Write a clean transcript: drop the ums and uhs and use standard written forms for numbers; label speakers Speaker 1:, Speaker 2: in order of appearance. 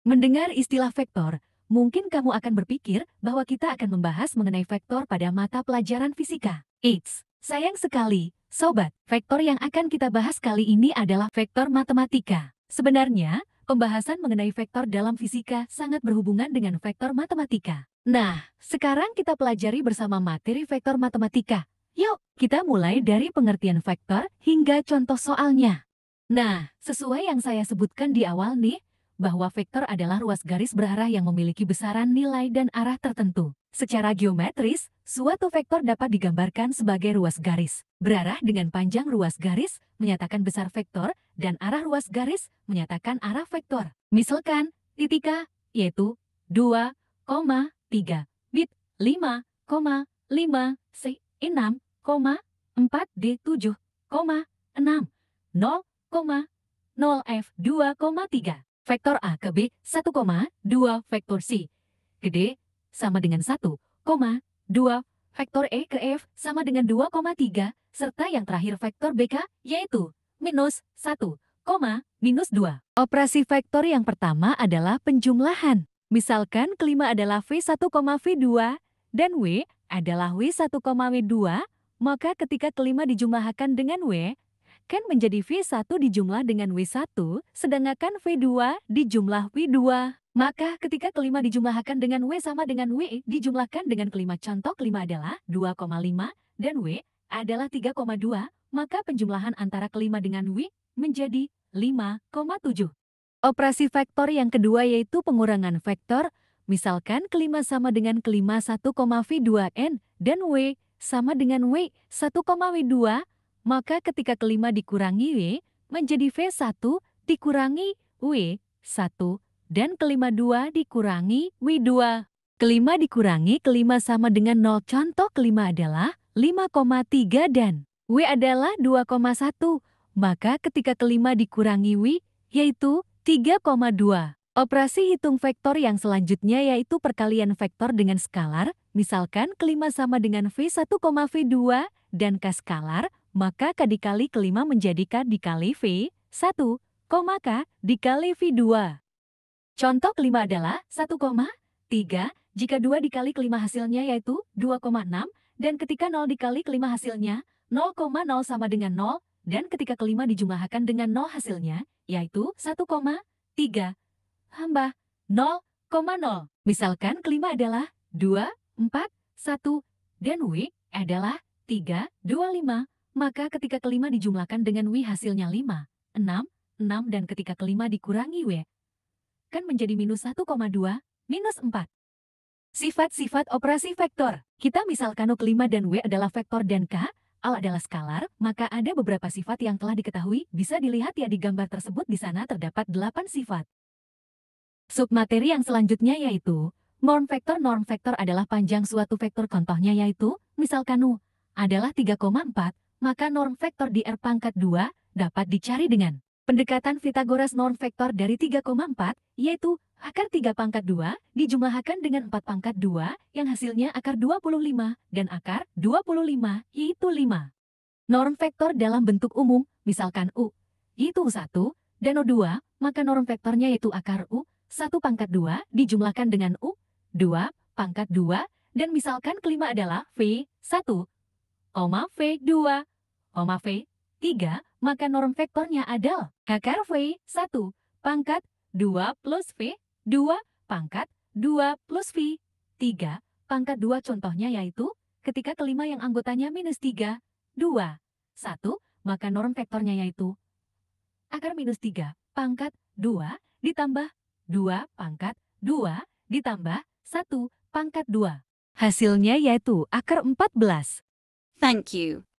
Speaker 1: Mendengar istilah vektor, mungkin kamu akan berpikir bahwa kita akan membahas mengenai vektor pada mata pelajaran fisika. Eits, sayang sekali, sobat. Vektor yang akan kita bahas kali ini adalah vektor matematika. Sebenarnya, pembahasan mengenai vektor dalam fisika sangat berhubungan dengan vektor matematika. Nah, sekarang kita pelajari bersama materi vektor matematika. Yuk, kita mulai dari pengertian vektor hingga contoh soalnya. Nah, sesuai yang saya sebutkan di awal nih, bahwa vektor adalah ruas garis berarah yang memiliki besaran nilai dan arah tertentu. Secara geometris, suatu vektor dapat digambarkan sebagai ruas garis. Berarah dengan panjang ruas garis menyatakan besar vektor dan arah ruas garis menyatakan arah vektor. Misalkan, titika yaitu 2,3 bit 5,5 C 6,4 D 7,6 0,0 F 2,3. Vektor A ke B 1,2 vektor C ke D sama dengan 1,2 vektor E ke F sama dengan 2,3 serta yang terakhir vektor BK yaitu minus 1, minus 2. Operasi vektor yang pertama adalah penjumlahan. Misalkan kelima adalah V1, V2 dan W adalah W1, W2, maka ketika kelima dijumlahkan dengan W kan menjadi V1 dijumlah dengan W1, sedangkan V2 dijumlah W2. Maka ketika kelima dijumlahkan dengan W sama dengan W dijumlahkan dengan kelima, contoh kelima adalah 2,5 dan W adalah 3,2, maka penjumlahan antara kelima dengan W menjadi 5,7. Operasi vektor yang kedua yaitu pengurangan vektor. Misalkan kelima sama dengan kelima 1, V2N dan W sama dengan W1, W2, maka ketika kelima dikurangi W menjadi V1 dikurangi W1 dan kelima 2 dikurangi W2. Kelima dikurangi kelima sama dengan 0, contoh kelima adalah 5,3 dan W adalah 2,1. Maka ketika kelima dikurangi W yaitu 3,2. Operasi hitung vektor yang selanjutnya yaitu perkalian vektor dengan skalar. Misalkan kelima sama dengan V1, V2 dan K skalar, maka K dikali kelima menjadi K dikali V1, K dikali V2. Contoh kelima adalah 1,3, jika 2 dikali kelima hasilnya yaitu 2,6, dan ketika 0 dikali kelima hasilnya 0,0 sama dengan 0, dan ketika kelima dijumlahkan dengan 0 hasilnya yaitu 1,3 tambah 0,0. Misalkan kelima adalah 2, 4, 1, dan W adalah 3, 2, 5. Maka ketika kelima dijumlahkan dengan W hasilnya 5, 6, 6 dan ketika kelima dikurangi W kan menjadi minus 1,2, minus 4. Sifat-sifat operasi vektor. Kita misalkan kelima dan W adalah vektor dan K, Al adalah skalar, maka ada beberapa sifat yang telah diketahui, bisa dilihat ya di gambar tersebut. Di sana terdapat 8 sifat. Submateri yang selanjutnya yaitu norm vektor. Norm vektor adalah panjang suatu vektor, contohnya yaitu misalkan U adalah 3,4, maka norm vektor di R pangkat 2 dapat dicari dengan pendekatan Pythagoras. Norm vektor dari 3,4 yaitu akar 3 pangkat 2 dijumlahkan dengan 4 pangkat 2 yang hasilnya akar 25 dan akar 25 yaitu 5. Norm vektor dalam bentuk umum, misalkan U yaitu U1 dan U2, maka norm vektornya yaitu akar U 1 pangkat 2 dijumlahkan dengan U 2 pangkat 2 dan misalkan kelima adalah V1, V2, V3, maka norm vektornya adalah akar V1 pangkat 2 plus V2 pangkat 2 plus V3 pangkat 2. Contohnya yaitu ketika kelima yang anggotanya minus 3, 2, 1, maka norm vektornya yaitu akar minus 3 pangkat 2 ditambah 2 pangkat 2 ditambah 1 pangkat 2. Hasilnya yaitu akar 14.
Speaker 2: Thank you.